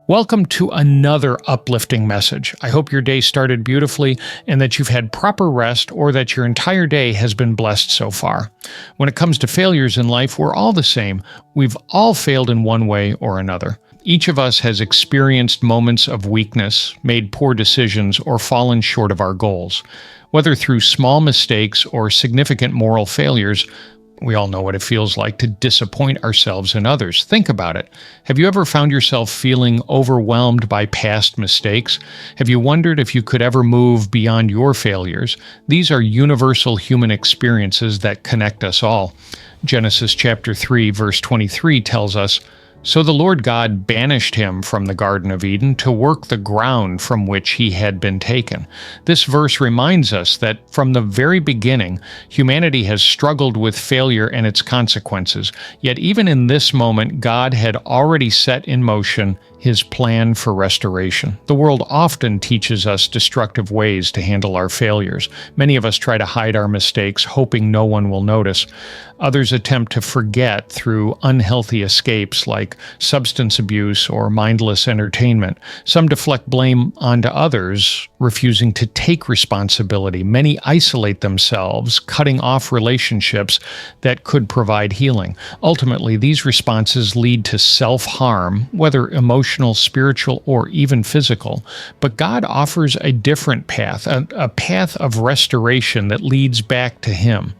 Welcome to another uplifting message. I hope your day started beautifully and that you've had proper rest or that your entire day has been blessed so far. When it comes to failures in life, we're all the same. We've all failed in one way or another. Each of us has experienced moments of weakness, made poor decisions, or fallen short of our goals. Whether through small mistakes or significant moral failures, we all know what it feels like to disappoint ourselves and others. Think about it. Have you ever found yourself feeling overwhelmed by past mistakes? Have you wondered if you could ever move beyond your failures? These are universal human experiences that connect us all. Genesis chapter 3, verse 23 tells us, "So the Lord God banished him from the Garden of Eden to work the ground from which he had been taken." This verse reminds us that from the very beginning, humanity has struggled with failure and its consequences. Yet even in this moment, God had already set in motion his plan for restoration. The world often teaches us destructive ways to handle our failures. Many of us try to hide our mistakes, hoping no one will notice. Others attempt to forget through unhealthy escapes like substance abuse or mindless entertainment. Some deflect blame onto others, refusing to take responsibility. Many isolate themselves, cutting off relationships that could provide healing. Ultimately, these responses lead to self-harm, whether emotional, spiritual, or even physical. But God offers a different path, a path of restoration that leads back to Him.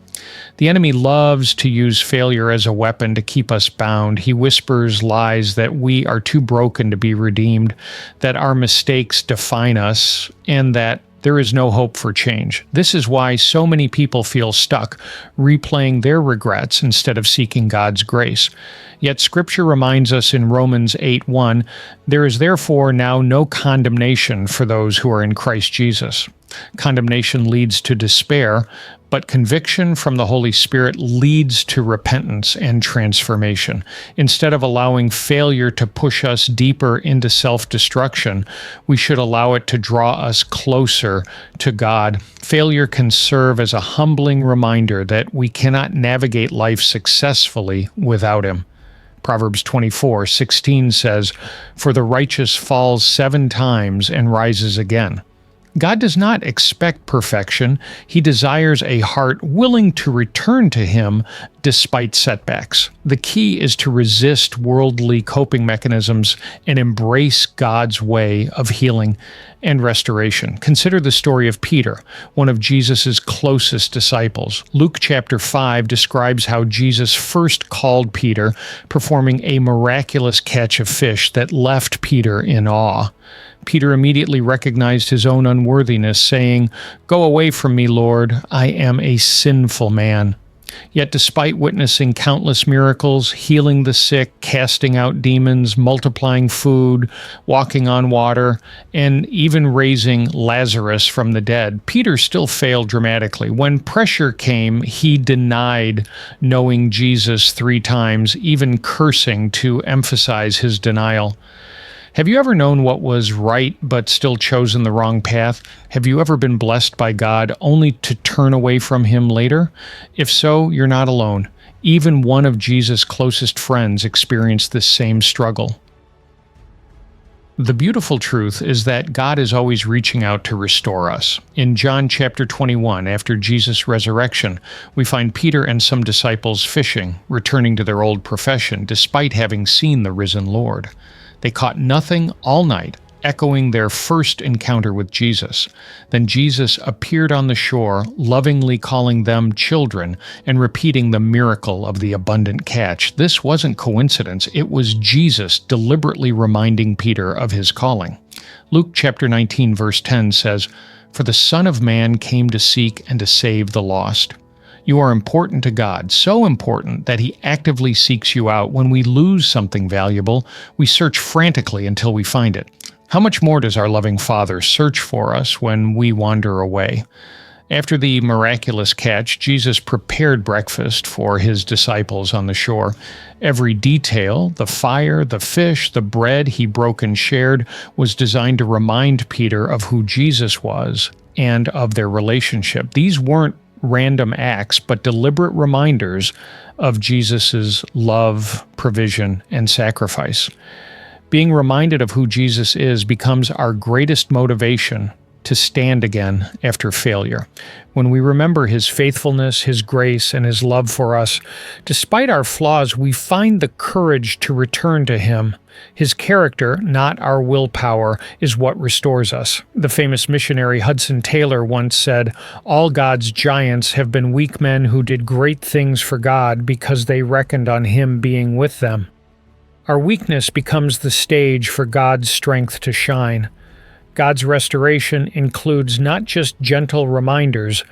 The enemy loves to use failure as a weapon to keep us bound. He whispers lies that we are too broken to be redeemed, that our mistakes define us, and that there is no hope for change. This is why so many people feel stuck, replaying their regrets instead of seeking God's grace. Yet Scripture reminds us in Romans 8:1, "There is therefore now no condemnation for those who are in Christ Jesus." Condemnation leads to despair, but conviction from the Holy Spirit leads to repentance and transformation. Instead of allowing failure to push us deeper into self-destruction, we should allow it to draw us closer to God. Failure can serve as a humbling reminder that we cannot navigate life successfully without Him. Proverbs 24:16 says, "For the righteous falls 7 times and rises again." God does not expect perfection. He desires a heart willing to return to Him despite setbacks. The key is to resist worldly coping mechanisms and embrace God's way of healing and restoration. Consider the story of Peter, one of Jesus' closest disciples. Luke chapter 5 describes how Jesus first called Peter, performing a miraculous catch of fish that left Peter in awe. Peter immediately recognized his own unworthiness, saying, "Go away from me, Lord, I am a sinful man." Yet despite witnessing countless miracles, healing the sick, casting out demons, multiplying food, walking on water, and even raising Lazarus from the dead, Peter still failed dramatically. When pressure came, he denied knowing Jesus 3 times, even cursing to emphasize his denial. Have you ever known what was right but still chosen the wrong path? Have you ever been blessed by God only to turn away from Him later? If so, you're not alone. Even one of Jesus' closest friends experienced this same struggle. The beautiful truth is that God is always reaching out to restore us. In John chapter 21, after Jesus' resurrection, we find Peter and some disciples fishing, returning to their old profession despite having seen the risen Lord. They caught nothing all night, echoing their first encounter with Jesus. Then Jesus appeared on the shore, lovingly calling them children and repeating the miracle of the abundant catch. This wasn't coincidence. It was Jesus deliberately reminding Peter of his calling. Luke chapter 19, verse 10 says, "For the Son of Man came to seek and to save the lost." You are important to God, so important that He actively seeks you out. When we lose something valuable, we search frantically until we find it. How much more does our loving Father search for us when we wander away? After the miraculous catch, Jesus prepared breakfast for His disciples on the shore. Every detail, the fire, the fish, the bread He broke and shared, was designed to remind Peter of who Jesus was and of their relationship. These weren't random acts, but deliberate reminders of Jesus' love, provision, and sacrifice. Being reminded of who Jesus is becomes our greatest motivation to stand again after failure. When we remember His faithfulness, His grace, and His love for us, despite our flaws, we find the courage to return to Him. His character, not our willpower, is what restores us. The famous missionary Hudson Taylor once said, "All God's giants have been weak men who did great things for God because they reckoned on Him being with them." Our weakness becomes the stage for God's strength to shine. God's restoration includes not just gentle reminders,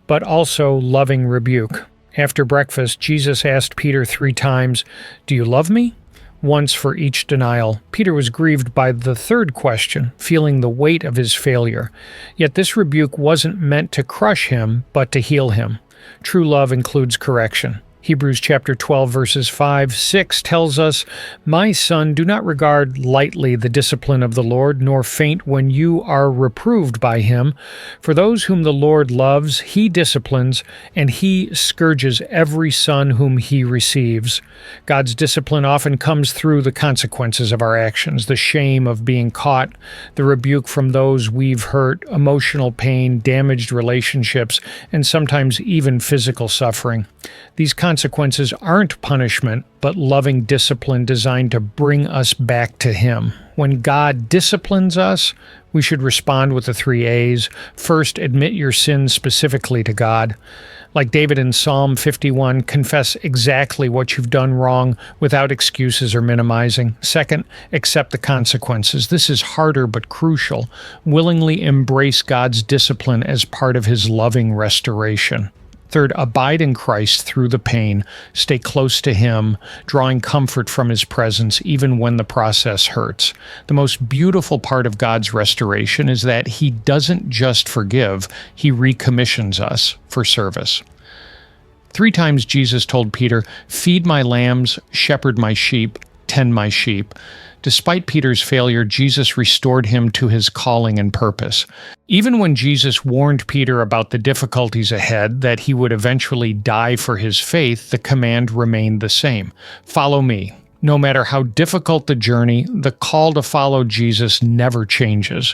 but also loving rebuke. After breakfast, Jesus asked Peter 3 times, "Do you love me?" Once for each denial. Peter was grieved by the third question, feeling the weight of his failure. Yet this rebuke wasn't meant to crush him, but to heal him. True love includes correction. Hebrews chapter 12 verses 5-6 tells us, "My son, do not regard lightly the discipline of the Lord, nor faint when you are reproved by him. For those whom the Lord loves, He disciplines, and He scourges every son whom He receives." God's discipline often comes through the consequences of our actions, the shame of being caught, the rebuke from those we've hurt, emotional pain, damaged relationships, and sometimes even physical suffering. These consequences aren't punishment, but loving discipline designed to bring us back to Him. When God disciplines us, we should respond with the 3 A's. First, admit your sins specifically to God. Like David in Psalm 51, confess exactly what you've done wrong without excuses or minimizing. Second, accept the consequences. This is harder but crucial. Willingly embrace God's discipline as part of His loving restoration. Third, abide in Christ through the pain. Stay close to Him, drawing comfort from His presence even when the process hurts. The most beautiful part of God's restoration is that He doesn't just forgive, He recommissions us for service. 3 times Jesus told Peter, "Feed my lambs, shepherd my sheep, tend my sheep." Despite Peter's failure, Jesus restored him to his calling and purpose. Even when Jesus warned Peter about the difficulties ahead, that he would eventually die for his faith, the command remained the same. Follow me. No matter how difficult the journey, the call to follow Jesus never changes.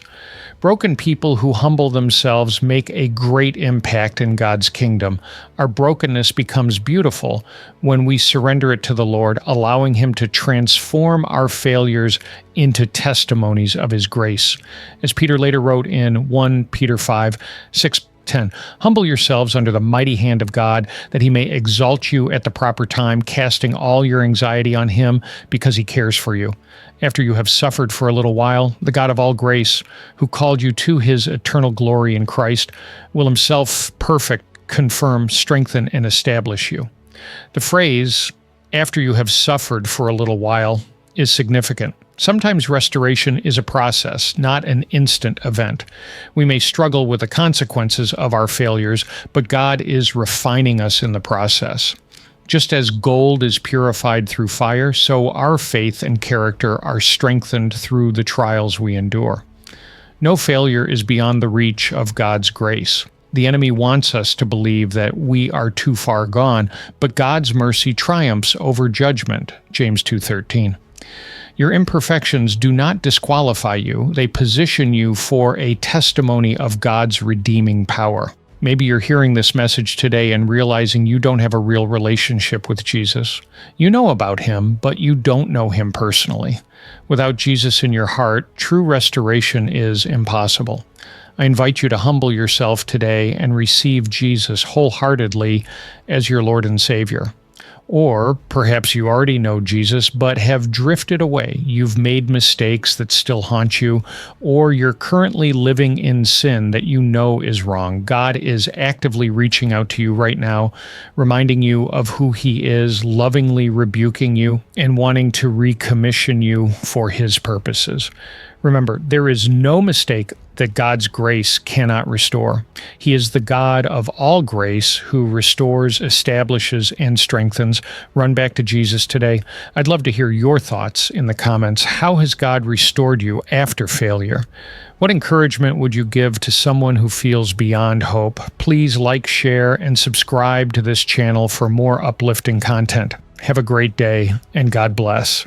Broken people who humble themselves make a great impact in God's kingdom. Our brokenness becomes beautiful when we surrender it to the Lord, allowing Him to transform our failures into testimonies of His grace. As Peter later wrote in 1 Peter 5:6-10, "Humble yourselves under the mighty hand of God, that He may exalt you at the proper time, casting all your anxiety on Him, because He cares for you. After you have suffered for a little while, the God of all grace, who called you to His eternal glory in Christ, will Himself perfect, confirm, strengthen, and establish you." The phrase, "after you have suffered for a little while," is significant. Sometimes restoration is a process, not an instant event. We may struggle with the consequences of our failures, but God is refining us in the process. Just as gold is purified through fire, so our faith and character are strengthened through the trials we endure. No failure is beyond the reach of God's grace. The enemy wants us to believe that we are too far gone, but God's mercy triumphs over judgment, James 2:13. Your imperfections do not disqualify you. They position you for a testimony of God's redeeming power. Maybe you're hearing this message today and realizing you don't have a real relationship with Jesus. You know about Him, but you don't know Him personally. Without Jesus in your heart, true restoration is impossible. I invite you to humble yourself today and receive Jesus wholeheartedly as your Lord and Savior. Or perhaps you already know Jesus but have drifted away. You've made mistakes that still haunt you, or you're currently living in sin that you know is wrong. God is actively reaching out to you right now, reminding you of who He is, lovingly rebuking you, and wanting to recommission you for His purposes. Remember, there is no mistake that God's grace cannot restore. He is the God of all grace who restores, establishes, and strengthens. Run back to Jesus today. I'd love to hear your thoughts in the comments. How has God restored you after failure? What encouragement would you give to someone who feels beyond hope? Please like, share, and subscribe to this channel for more uplifting content. Have a great day, and God bless.